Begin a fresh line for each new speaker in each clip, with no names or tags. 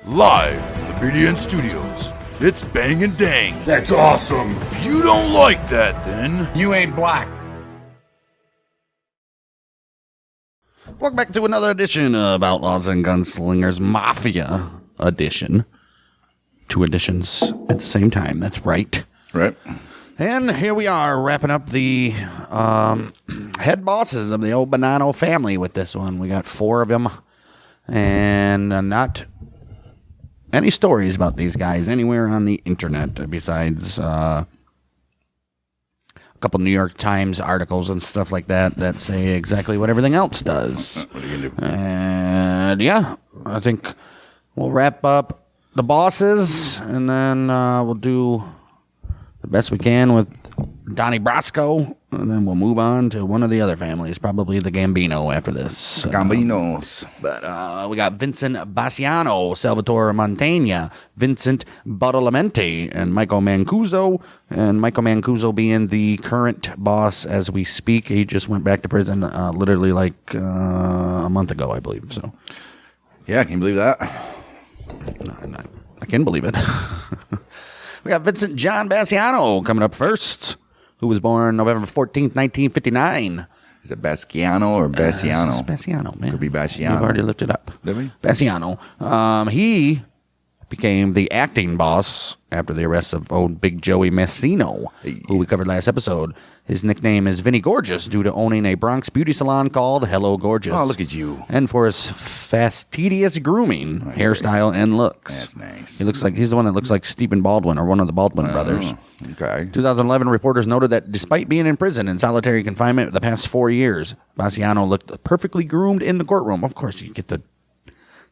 Live from the BDN Studios, it's Bang and Dang.
That's awesome.
If you don't like that, then
You ain't black.
Welcome back to another edition of Outlaws and Gunslingers Mafia Edition. 2 editions at the same time, that's right.
Right.
And here we are, wrapping up the head bosses of the old Bonanno family with this one. We got 4 of them, and not any stories about these guys anywhere on the internet besides a couple New York Times articles and stuff like that that say exactly what everything else does.
What are you going to do?
And yeah, I think we'll wrap up the bosses, and then we'll do the best we can with Donnie Brasco, and then we'll move on to one of the other families, probably the Gambino after this.
Gambinos.
But we got Vincent Basciano, Salvatore Montagna, Vincent Badalamenti, and Michael Mancuso. And Michael Mancuso being the current boss as we speak. He just went back to prison literally like a month ago, I believe. So,
Yeah, can you believe that?
I can believe it. We got Vincent John Basciano coming up first, who was born November 14th, 1959.
Is it Basciano or Basciano?
It's Basciano, man.
Could be Basciano.
We've already looked it up.
Did we?
Basciano. He became the acting boss after the arrest of old Big Joey Massino, who we covered last episode. His nickname is Vinny Gorgeous due to owning a Bronx beauty salon called Hello Gorgeous.
Oh, look at you.
And for his fastidious grooming, hairstyle, and looks.
That's nice.
He's the one that looks like Stephen Baldwin or one of the Baldwin brothers.
Okay.
2011 reporters noted that despite being in prison in solitary confinement the past 4 years, Basciano looked perfectly groomed in the courtroom. Of course, you get to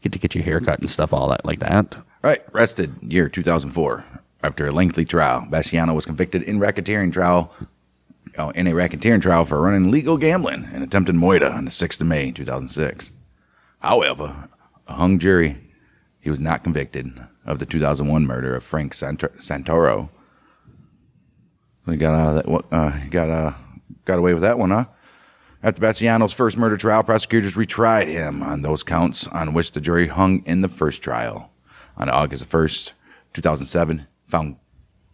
get your hair cut and stuff, all that like that.
Right. Arrested year 2004. After a lengthy trial, Basciano was convicted in racketeering trial for running illegal gambling and attempted moida on the 6th of May, 2006. However, a hung jury, he was not convicted of the 2001 murder of Frank Santoro. He got out of that. Got away with that one, huh? After Basciano's first murder trial, prosecutors retried him on those counts on which the jury hung in the first trial. On August 1st, 2007, found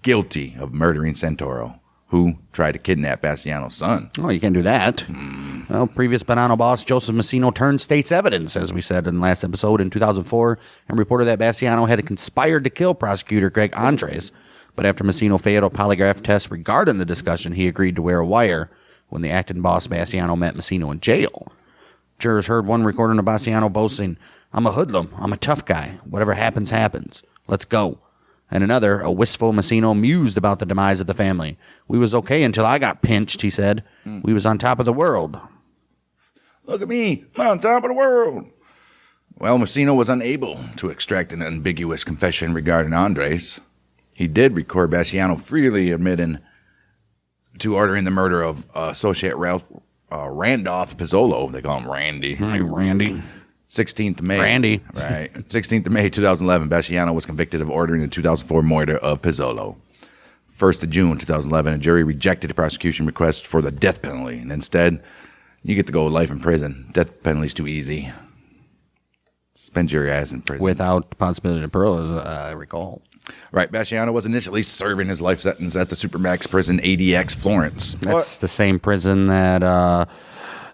guilty of murdering Santoro, who tried to kidnap Basciano's son.
Oh, you can't do that. Well, previous Bonanno boss Joseph Massino turned state's evidence, as we said in the last episode, in 2004, and reported that Basciano had conspired to kill prosecutor Greg Andres. But after Massino failed a polygraph test regarding the discussion, he agreed to wear a wire when the acting boss Basciano met Massino in jail. Jurors heard one recording of Basciano boasting, "I'm a hoodlum. I'm a tough guy. Whatever happens, happens. Let's go." And another, a wistful Massino, mused about the demise of the family. "We was okay until I got pinched," he said. "We was on top of the world."
Look at me. I'm on top of the world. Well, Massino was unable to extract an ambiguous confession regarding Andres. He did record Basciano freely admitting to ordering the murder of Associate Randolph Pizzolo. They call him Randy.
Hey, Randy.
16th of May.
Randy.
Right. 16th of May, 2011, Basciano was convicted of ordering the 2004 murder of Pizzolo. 1st of June, 2011, a jury rejected the prosecution request for the death penalty, and instead, you get to go life in prison. Death penalty's too easy. Spend your ass in prison.
Without possibility of parole, as I recall.
Right. Basciano was initially serving his life sentence at the Supermax prison ADX Florence.
That's the same prison that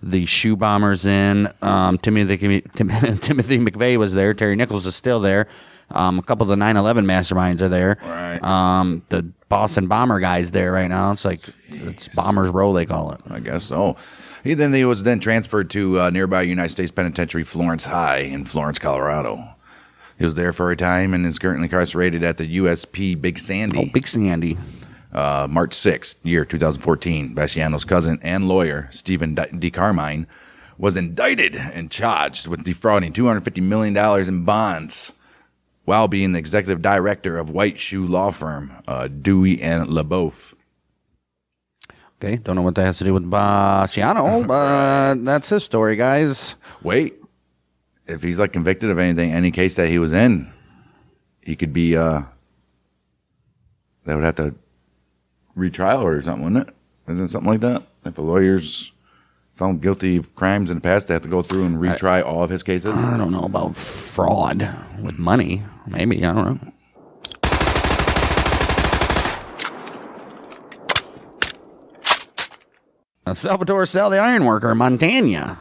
the shoe bombers in. Timothy McVeigh was there. Terry Nichols is still there. A couple of the 9/11 masterminds are there.
Right.
The Boston bomber guy's there right now. It's like it's Bombers Row, they call it.
I guess so. He was then transferred to nearby United States Penitentiary Florence High in Florence, Colorado. He was there for a time and is currently incarcerated at the USP Big Sandy.
Oh, Big Sandy.
March 6th, year 2014, Basciano's cousin and lawyer, Stephen DeCarmine, was indicted and charged with defrauding $250 million in bonds while being the executive director of white shoe law firm Dewey and LeBeouf.
Okay, don't know what that has to do with Basciano, but that's his story, guys.
Wait. If he's like convicted of anything, any case that he was in, he could be, they would have to retrial or something, wouldn't it? Isn't it something like that? If a lawyer's found guilty of crimes in the past to have to go through and retry all of his cases?
I don't know about fraud with money. Maybe, I don't know. Salvatore Sal, the ironworker, Montagna.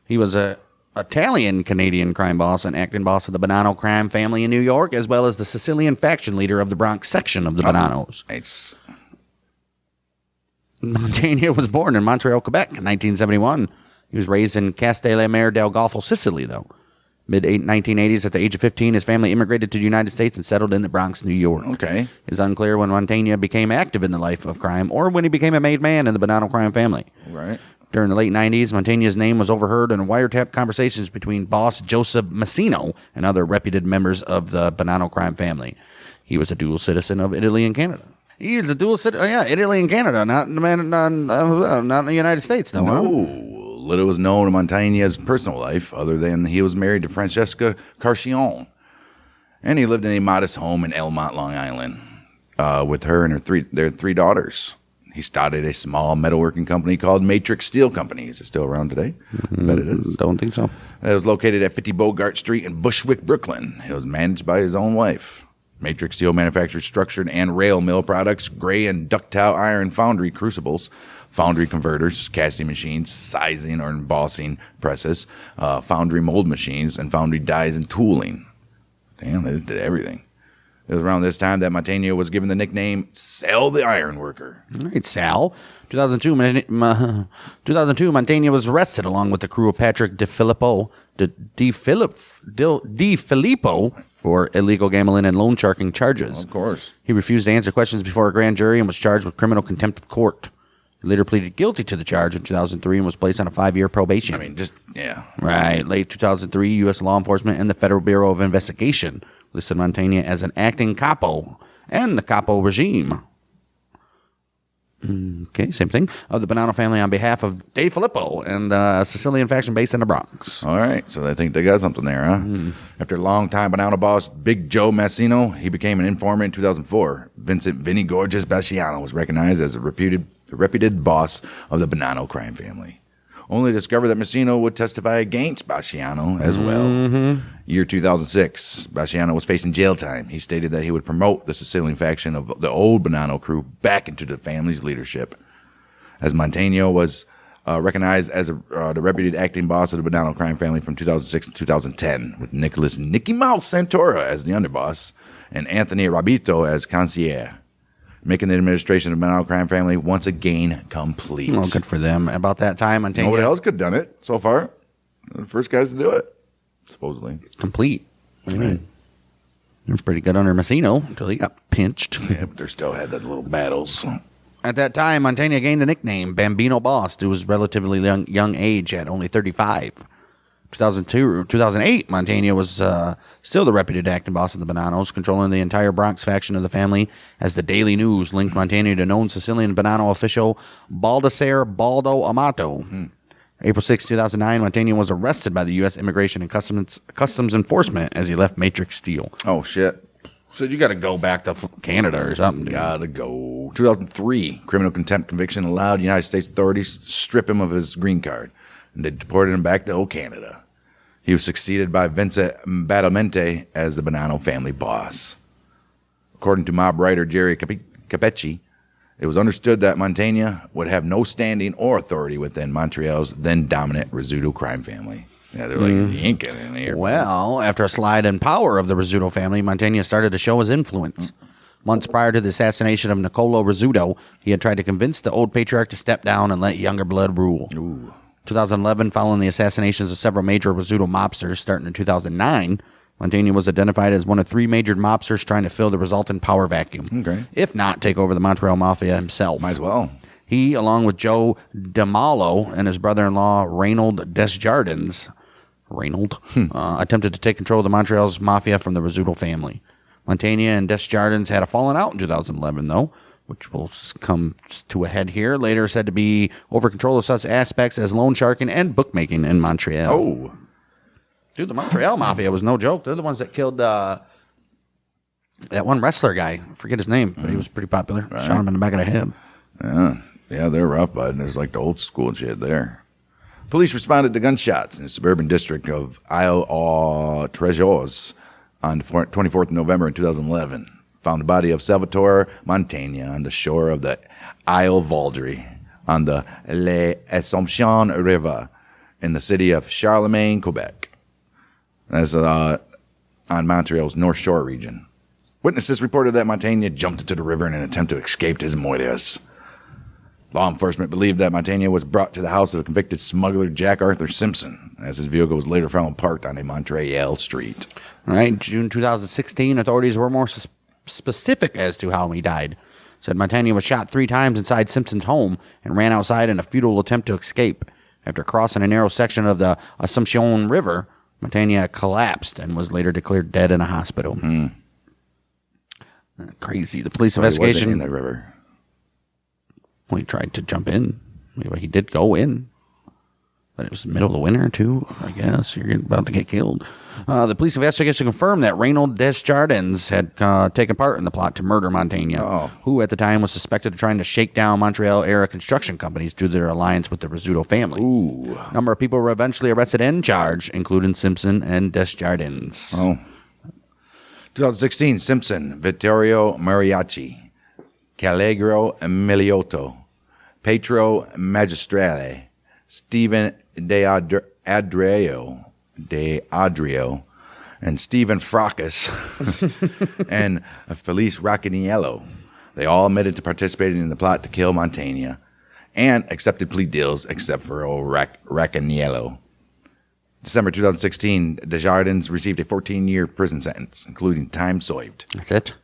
He was a Italian-Canadian crime boss and acting boss of the Bonanno crime family in New York, as well as the Sicilian faction leader of the Bronx section of the Bonannos.
Nice.
Montagna was born in Montreal, Quebec in 1971. He was raised in Castellamare del Golfo, Sicily, though. Mid-1980s, at the age of 15, his family immigrated to the United States and settled in the Bronx, New York.
Okay.
It's unclear when Montagna became active in the life of crime or when he became a made man in the Bonanno crime family.
Right.
During the late 90s, Montagna's name was overheard in wiretapped conversations between boss Joseph Massino and other reputed members of the Bonanno crime family. He was a dual citizen of Italy and Canada. He is a dual citizen, Italy and Canada, not in the United States, though.
No.
Huh?
Little was known of Montagna's personal life, other than he was married to Francesca Carcione, and he lived in a modest home in Elmont, Long Island, with her and their three daughters. He started a small metalworking company called Matrix Steel Company. Is it still around today? I bet it is.
Don't think so.
It was located at 50 Bogart Street in Bushwick, Brooklyn. It was managed by his own wife. Matrix Steel manufactured structured and rail mill products, gray and ductile iron foundry crucibles, foundry converters, casting machines, sizing or embossing presses, foundry mold machines, and foundry dies and tooling. Damn, they did everything. It was around this time that Montagna was given the nickname Sal the Ironworker.
All right, Sal. 2002, Montagna was arrested along with the crew of Patrick DiFilippo for illegal gambling and loan sharking charges.
Of course.
He refused to answer questions before a grand jury and was charged with criminal contempt of court. He later pleaded guilty to the charge in 2003 and was placed on a 5-year probation.
I mean, yeah.
Right. Late 2003, U.S. law enforcement and the Federal Bureau of Investigation listed Montagna as an acting capo and the capo regime. Okay, same thing. Of the Bonanno family on behalf of Dave Filippo and the Sicilian faction based in the Bronx.
All right, so I think they got something there, huh? After a long time Bonanno boss Big Joe Massino, he became an informant in 2004. Vinny Gorgeous Basciano was recognized as a reputed boss of the Bonanno crime family. Only to discover that Massino would testify against Basciano as well. Year 2006, Basciano was facing jail time. He stated that he would promote the Sicilian faction of the old Bonanno crew back into the family's leadership. As Montagna was recognized as the reputed acting boss of the Bonanno crime family from 2006 to 2010, with Nicholas Nicky Mouse Santora as the underboss and Anthony Rabito as concierge, making the administration of the Bonanno crime family once again complete.
Well, good for them. About that time, Montagna...
Nobody else could have done it so far. They're the first guys to do it, supposedly.
Complete. What do you mean? It was pretty good under Massino until he got pinched.
Yeah, but they still had that little battles.
At that time, Montagna gained the nickname Bambino Boss due to his relatively young age at only 35. 2008, Montagna was still the reputed acting boss of the Bonannos, controlling the entire Bronx faction of the family, as the Daily News linked Montagna to known Sicilian Bonanno official Baldassare Baldo Amato. April 6, 2009, Montagna was arrested by the U.S. Immigration and Customs Enforcement as he left Matrix Steel.
Oh, shit.
So you got to go back to Canada or something, dude.
Gotta go. 2003, criminal contempt conviction allowed United States authorities to strip him of his green card, and they deported him back to old Canada. He was succeeded by Vincent Badalamenti as the Bonanno family boss. According to mob writer Jerry Capecci, it was understood that Montagna would have no standing or authority within Montreal's then dominant Rizzuto crime family. Yeah, they're like, you ain't getting in here.
Well, after a slide in power of the Rizzuto family, Montagna started to show his influence. Months prior to the assassination of Niccolo Rizzuto, he had tried to convince the old patriarch to step down and let younger blood rule. 2011, following the assassinations of several major Rizzuto mobsters starting in 2009, Montagna was identified as one of 3 major mobsters trying to fill the resultant power vacuum.
Okay.
If not, take over the Montreal Mafia himself.
Might as well.
He, along with Joe DeMalo and his brother-in-law Reynold Desjardins, attempted to take control of the Montreal's Mafia from the Rizzuto family. Montagna and Desjardins had a falling out in 2011, though, which will come to a head here, later said to be over control of such aspects as loan sharking and bookmaking in Montreal.
Oh.
Dude, the Montreal Mafia was no joke. They're the ones that killed that one wrestler guy. I forget his name, but he was pretty popular. Right. Shot him in the back of the head.
Yeah, they're rough, bud. There's like the old school shit there. Police responded to gunshots in the suburban district of Isle aux Trésors on the 24th of November in 2011. Found the body of Salvatore Montagna on the shore of the Isle Vaudry on the l'Assomption River in the city of Charlemagne, Quebec. That's on Montreal's North Shore region. Witnesses reported that Montagna jumped into the river in an attempt to escape his muertes. Law enforcement believed that Montagna was brought to the house of convicted smuggler Jack Arthur Simpson, as his vehicle was later found parked on a Montreal street.
All right, June 2016, authorities were more specific as to how he died. Said Montagna was shot 3 times inside Simpson's home and ran outside in a futile attempt to escape. After crossing a narrow section of the Assumption River, Montagna collapsed and was later declared dead in a hospital. Crazy. The police investigation.
He wasn't in the river.
Well, he tried to jump in. Maybe he did go in. But it was the middle of the winter, too, I guess. You're about to get killed. The police investigation confirmed that Reynold Desjardins had taken part in the plot to murder Montagna, who at the time was suspected of trying to shake down Montreal-era construction companies due to their alliance with the Rizzuto family. A number of people were eventually arrested and charged, including Simpson and Desjardins.
2016, Simpson, Vittorio Mariachi, Callegro Miliotto, Petro Magistrale, Stephen De Adrio, and Stephen Fracas, and Felice Raccaniello. They all admitted to participating in the plot to kill Montagna and accepted plea deals except for Raccaniello. December 2016, Desjardins received a 14-year prison sentence, including time served.
That's it?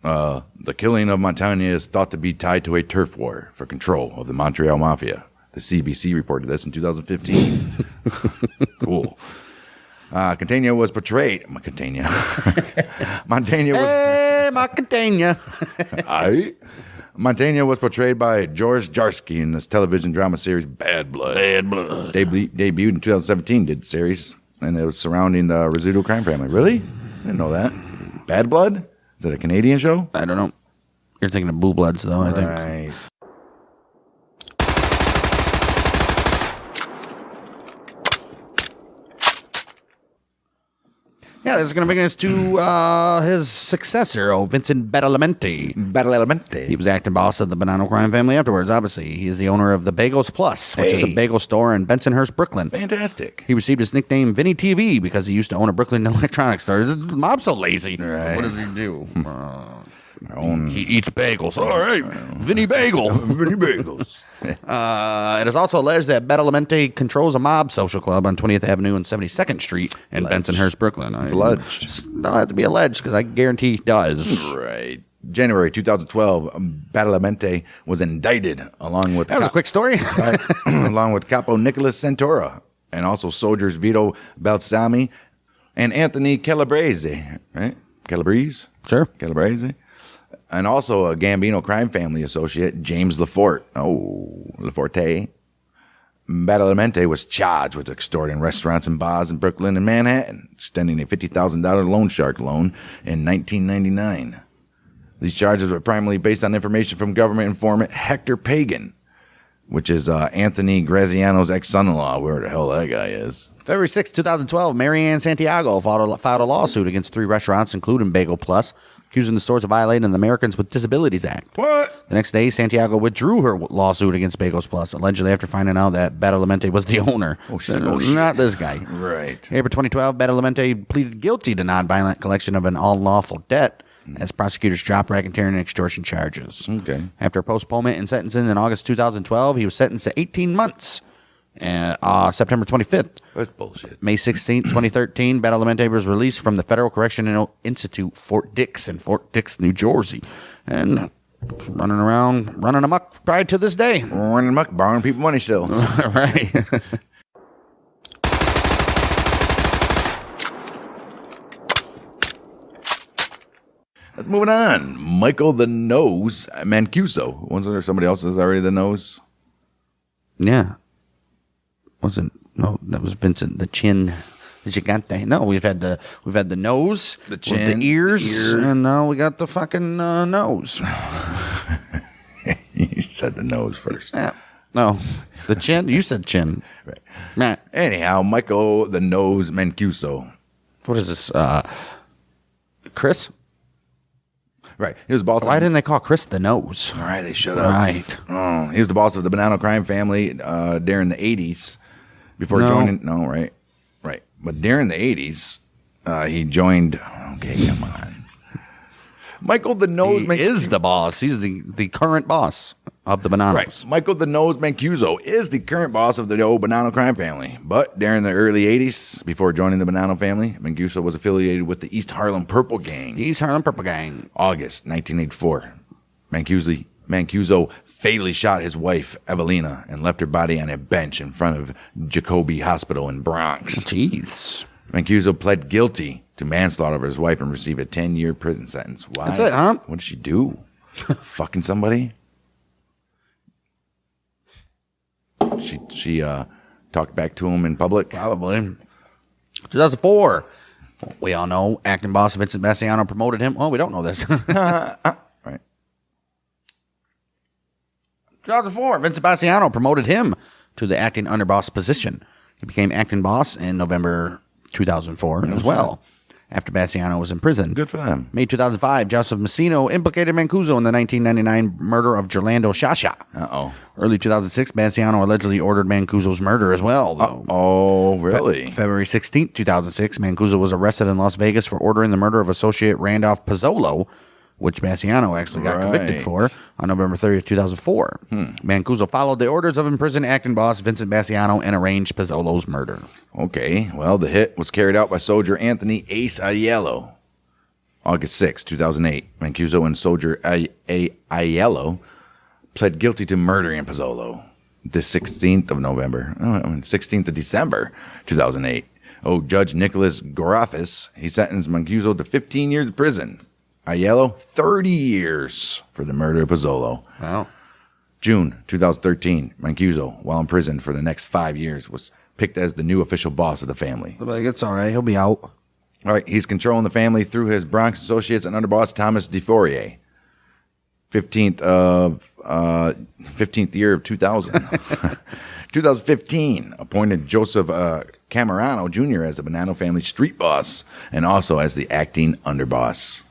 The killing of Montagna is thought to be tied to a turf war for control of the Montreal Mafia. The CBC reported this in 2015. Cool. Montagna was portrayed. Montagna was portrayed by George Jarsky in this television drama series Bad Blood. Debuted in 2017. Did the series, and it was surrounding the Rizzuto crime family. Really? Didn't know that. Bad Blood? Is that a Canadian show?
I don't know. You're thinking of Blue Bloods, though. I think.
Right.
Yeah, this is going to bring us to his successor, Vincent Badalamenti. He was acting boss of the Bonanno crime family afterwards, obviously. He is the owner of the Bagels Plus, which is a bagel store in Bensonhurst, Brooklyn.
Fantastic.
He received his nickname Vinny TV because he used to own a Brooklyn electronics store. The mob's so lazy.
Right.
What does he do? He eats bagels. All right, Vinny Bagel.
Vinny Bagels.
It is also alleged that Badalamenti controls a mob social club on 20th Avenue and 72nd Street in Bensonhurst, Brooklyn.
It's alleged.
Don't have to be alleged because I guarantee he does.
Right. January 2012, Badalamenti was indicted along with...
That was a quick story.
along with Capo Nicholas Santora and also soldiers Vito Balsami and Anthony Calabrese. Right? Calabrese?
Sure.
Calabrese. And also a Gambino crime family associate, James Laforte. Laforte. Badalamenti was charged with extorting restaurants and bars in Brooklyn and Manhattan, extending a $50,000 loan shark loan in 1999. These charges were primarily based on information from government informant Hector Pagan, which is Anthony Graziano's ex-son-in-law, where the hell that guy is.
February 6, 2012, Marianne Santiago filed a lawsuit against 3 restaurants, including Bagel Plus, accusing the stores of violating the Americans with Disabilities Act.
What?
The next day, Santiago withdrew her lawsuit against Bagels Plus, allegedly after finding out that Badalamenti was the owner.
Oh, shit.
Not this guy.
Right.
April 2012, Badalamenti pleaded guilty to nonviolent collection of an unlawful debt as prosecutors dropped racketeering and extortion charges.
Okay.
After postponement and sentencing in August 2012, he was sentenced to 18 months. September 25th.
That's bullshit.
May 16th, 2013, Badalamenti was released from the Federal Correctional Institute, Fort Dix, in Fort Dix, New Jersey. And running amok right to this day.
Running amok, borrowing people money still.
Right.
Let's move on. Michael the Nose Mancuso. Wasn't there somebody else that was already the Nose?
Yeah. That was Vincent the Chin. The Gigante. No, we've had the nose,
the chin,
the ears, and now we got the fucking nose.
You said the nose first.
Yeah. No, the chin. You said chin.
Right.
Matt.
Anyhow, Michael the Nose Mancuso.
What is this? Chris?
Right. He was boss.
Why didn't they call Chris the Nose?
All right, they shut up.
Right.
Oh, he was the boss of the Bonanno crime family during the 80s before joining. No, right. Right. But during the 80s, he joined. Okay, come on. Michael the Nose
is the boss. He's the current boss of the Bonannos.
Right. Michael the Nose Mancuso is the current boss of the old Bonanno crime family. But during the early 80s, before joining the Bonanno family, Mancuso was affiliated with the East Harlem Purple Gang.
East Harlem Purple Gang.
August 1984. Mancuso fatally shot his wife, Evelina, and left her body on a bench in front of Jacoby Hospital in Bronx.
Jeez.
Mancuso pled guilty to manslaughter of his wife and received a 10-year prison sentence. Why?
That's it, huh?
What did she do? Fucking somebody? She talked back to him in public?
Probably. 2004. We all know acting boss Vincent Basciano promoted him. Oh, we don't know this.
Right.
2004. Vincent Basciano promoted him to the acting underboss position. He became acting boss in November 2004 as well, after Basciano was in prison.
Good for them.
May 2005, Joseph Massino implicated Mancuso in the 1999 murder of Gerlando Shasha.
Uh-oh.
Early 2006, Basciano allegedly ordered Mancuso's murder as well, though.
Oh, really?
February 16, 2006, Mancuso was arrested in Las Vegas for ordering the murder of associate Randolph Pozzolo, which Basciano actually got convicted for on November 30th, 2004. Mancuso followed the orders of imprisoned acting boss Vincent Basciano and arranged Pozzolo's murder.
Okay, well, the hit was carried out by soldier Anthony Ace Aiello. August 6, 2008, Mancuso and soldier Aiello pled guilty to murdering Pozzolo. The 16th of December, 2008. Oh, Judge Nicholas Gorafis, he sentenced Mancuso to 15 years in prison. Aiello, 30 years for the murder of Pozzolo.
Wow.
June 2013, Mancuso, while in prison for the next 5 years, was picked as the new official boss of the family.
Like, it's all right. He'll be out.
All right, he's controlling the family through his Bronx associates and underboss Thomas DeFourier. 15th year of 2000. 2015, appointed Joseph Camerano Jr. as the Bonanno family street boss and also as the acting underboss.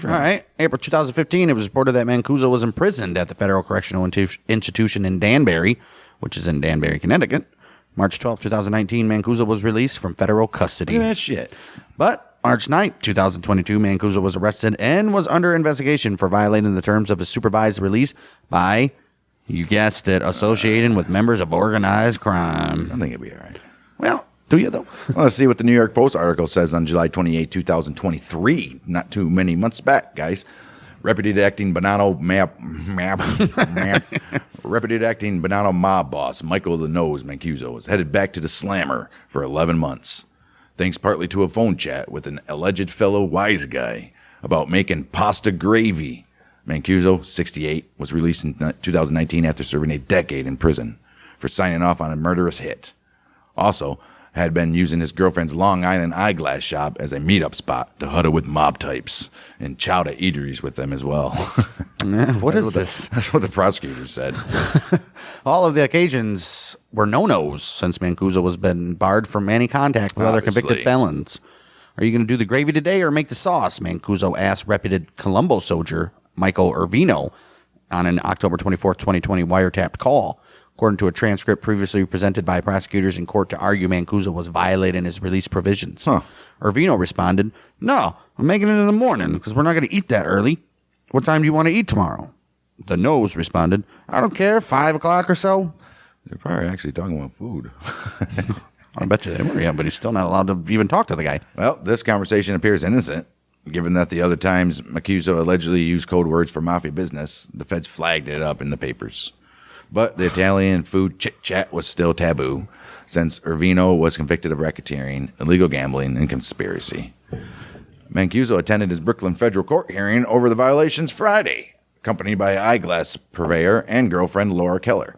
All right. April 2015, it was reported that Mancuso was imprisoned at the Federal Correctional Institution in Danbury, which is in Danbury, Connecticut. March 12, 2019, Mancuso was released from federal custody.
Look at that shit.
But March 9, 2022, Mancuso was arrested and was under investigation for violating the terms of his supervised release by, you guessed it, associating with members of organized crime.
I think it'll be all right.
Well, do you, though?
Well, let's see what the New York Post article says on July 28, 2023. Not too many months back, guys. Reputed acting Bonanno mob boss Michael the Nose Mancuso is headed back to the Slammer for 11 months. Thanks partly to a phone chat with an alleged fellow wise guy about making pasta gravy. Mancuso, 68, was released in 2019 after serving a decade in prison for signing off on a murderous hit. Also, had been using his girlfriend's Long Island eyeglass shop as a meetup spot to huddle with mob types and chow to eateries with them as well.
What is this?
That's what the prosecutor said.
All of the occasions were no-nos since Mancuso has been barred from any contact with other convicted felons. Are you going to do the gravy today or make the sauce? Mancuso asked reputed Colombo soldier Michael Irvino on an October 24th, 2020 wiretapped call. According to a transcript previously presented by prosecutors in court to argue Mancuso was violating his release provisions. Irvino responded, "No, I'm making it in the morning because we're not going to eat that early. What time do you want to eat tomorrow?" The Nose responded, "I don't care, 5 o'clock or so."
They're probably actually talking about food.
I bet you they were, yeah, but he's still not allowed to even talk to the guy.
Well, this conversation appears innocent, given that the other times Mancuso allegedly used code words for mafia business. The feds flagged it up in the papers. But the Italian food chit-chat was still taboo, since Irvino was convicted of racketeering, illegal gambling, and conspiracy. Mancuso attended his Brooklyn federal court hearing over the violations Friday, accompanied by eyeglass purveyor and girlfriend Laura Keller.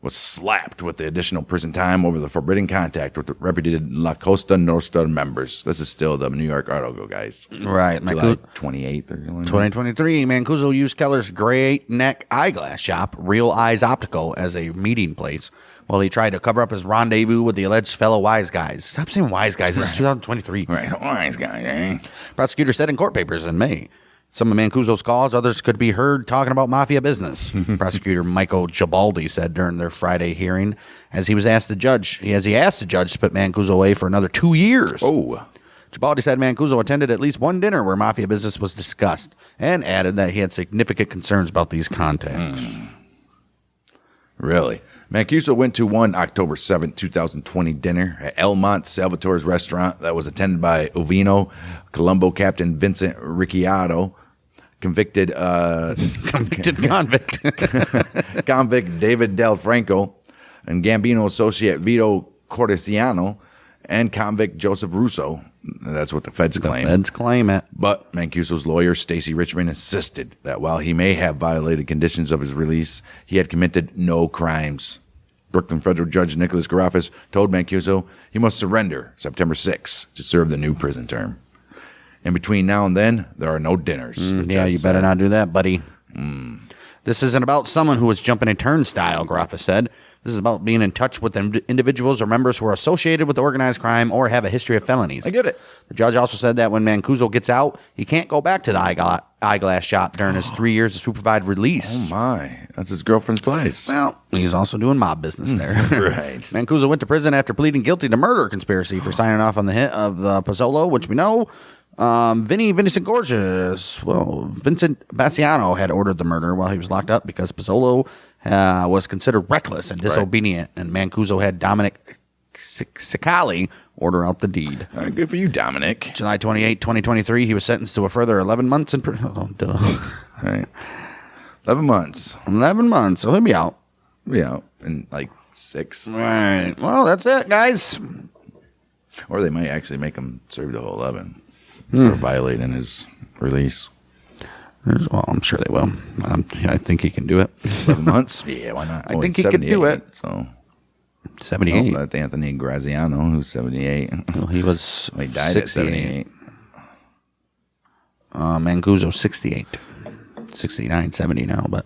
was slapped with the additional prison time over the forbidden contact with the reputed La Costa Nostra members. This is still the New York Article guys.
Right.
July 28th or something.
2023, Mancuso used Keller's Great Neck Eyeglass Shop, Real Eyes Optical, as a meeting place while he tried to cover up his rendezvous with the alleged fellow wise guys. Stop saying wise guys. This is 2023.
Right. Wise guy, eh?
Prosecutor said in court papers in May. Some of Mancuso's calls, others could be heard talking about mafia business. Prosecutor Michael Gibaldi said during their Friday hearing, as he asked the judge to put Mancuso away for another 2 years.
Oh.
Gibaldi said Mancuso attended at least one dinner where mafia business was discussed, and added that he had significant concerns about these contacts.
Really? Mancuso went to one October 7, 2020 dinner at Elmont Salvatore's restaurant that was attended by Ovino, Colombo Captain Vincent Ricciardo, convict David Del Franco, and Gambino associate Vito Cortesiano, and convict Joseph Russo. That's what the feds claim.
Feds claim it.
But Mancuso's lawyer, Stacy Richmond, insisted that while he may have violated conditions of his release, he had committed no crimes. Brooklyn federal judge Nicholas Garafas told Mancuso he must surrender September 6 to serve the new prison term. In between now and then, there are no dinners.
Yeah, you better not do that, buddy. This isn't about someone who is jumping a turnstile, Garafas said. This is about being in touch with individuals or members who are associated with organized crime or have a history of felonies.
I get it.
The judge also said that when Mancuso gets out, he can't go back to the eyeglass shop during his 3 years of supervised release.
Oh, my. That's his girlfriend's place.
Well, he's also doing mob business there.
Right.
Mancuso went to prison after pleading guilty to murder conspiracy for signing off on the hit of Pozzolo, which we know. Vincent Basciano had ordered the murder while he was locked up because Pozzolo was considered reckless and disobedient, and Mancuso had Dominic Sicali order out the deed.
Good for you, Dominic.
July 28, 2023, he was sentenced to a further 11 months in prison. Oh, duh.
Right. 11 months.
11 months, so he'll be out.
Yeah, in like 6.
Right. Well, that's it, guys.
Or they might actually make him serve the whole 11 for violating his release.
Well, I'm sure they will. I think he can do it.
11 months? Yeah, why not?
I think he could do it.
So
78.
That's Anthony Graziano, who's 78.
Well, he was
He died
68.
at 78.
Mancuso 68. 69, 70 now, but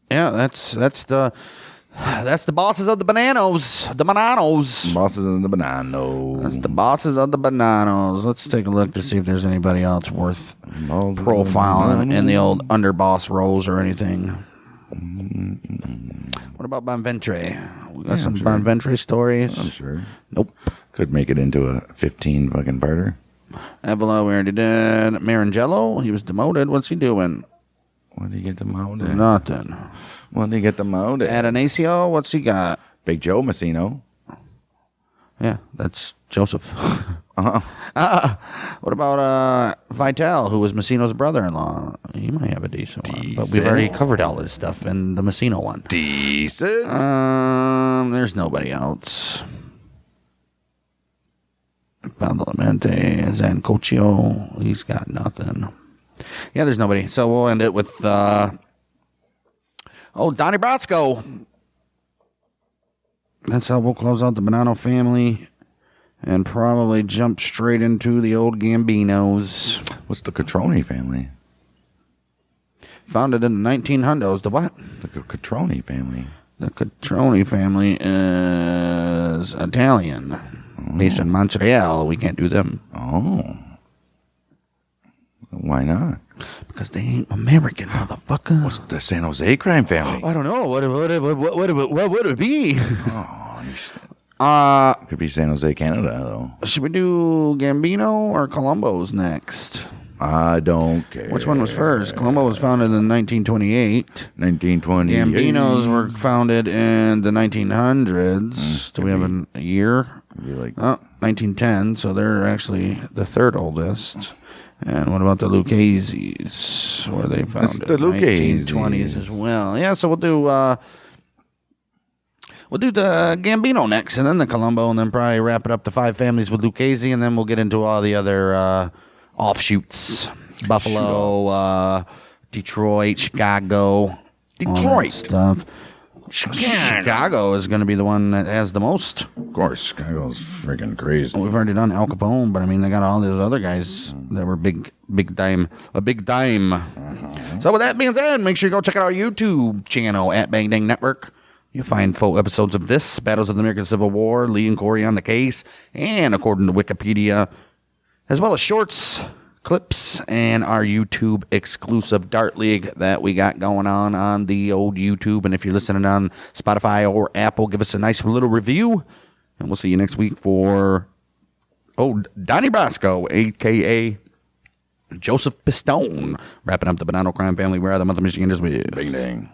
yeah, that's the bosses of the bananos. The bananos.
Bosses of the Bonanno.
That's the bosses of the bananos. Let's take a look to see if there's anybody else worth profiling in the old underboss roles or anything. What about Bonventre? We got some Bonventre stories.
I'm sure.
Nope.
Could make it into a 15 fucking parter.
Avila, we already did. Marangello, he was demoted. What's he doing?
What did he get demoted?
Nothing.
What did he get demoted?
Adonacio, what's he got?
Big Joe Massino.
Yeah, that's Joseph.
Uh-huh.
What about Vital, who was Massino's brother-in-law? He might have a decent one, but we've already covered all his stuff in the Massino one.
Decent.
There's nobody else. Badalamenti, Zancocchio, he's got nothing. Yeah, there's nobody. So we'll end it with Donnie Brasco. That's how we'll close out the Bonanno family and probably jump straight into the old Gambinos.
What's the Catroni family?
Founded in the 1900s. The what?
The Catroni family.
The Catroni family is Italian. Based in Montreal. We can't do them.
Oh. Why not?
Because they ain't American, motherfucker.
What's the San Jose crime family?
I don't know. What would it be?
Oh, could be San Jose, Canada, though.
Should we do Gambino or Colombo's next?
I don't care.
Which one was first? Colombo was founded in 1928.
1928.
Gambinos were founded in the 1900s. Do we have a year?
Like
1910. So they're actually the third oldest. And what about the Lucchese's? Where they founded?
The Lucchese's.
1920s as well. Yeah, so we'll do the Gambino next, and then the Colombo, and then probably wrap it up to 5 families with Lucchese, and then we'll get into all the other offshoots. Buffalo, Detroit, Chicago. all that
Detroit.
stuff. Chicago is going to be the one that has the most.
Of course, Chicago's freaking crazy.
We've already done Al Capone, but I mean, they got all those other guys that were big dime. So with that being said, make sure you go check out our YouTube channel at Bang Dang Network. You'll find full episodes of this, Battles of the American Civil War, Lee and Corey on the case, and according to Wikipedia, as well as shorts, clips, and our YouTube exclusive Dart League that we got going on the old YouTube. And if you're listening on Spotify or Apple, give us a nice little review. And we'll see you next week for, Donnie Brasco, a.k.a. Joseph Pistone, wrapping up the Bonanno Crime Family. We're out of the month of Michigan this week.
Bang dang.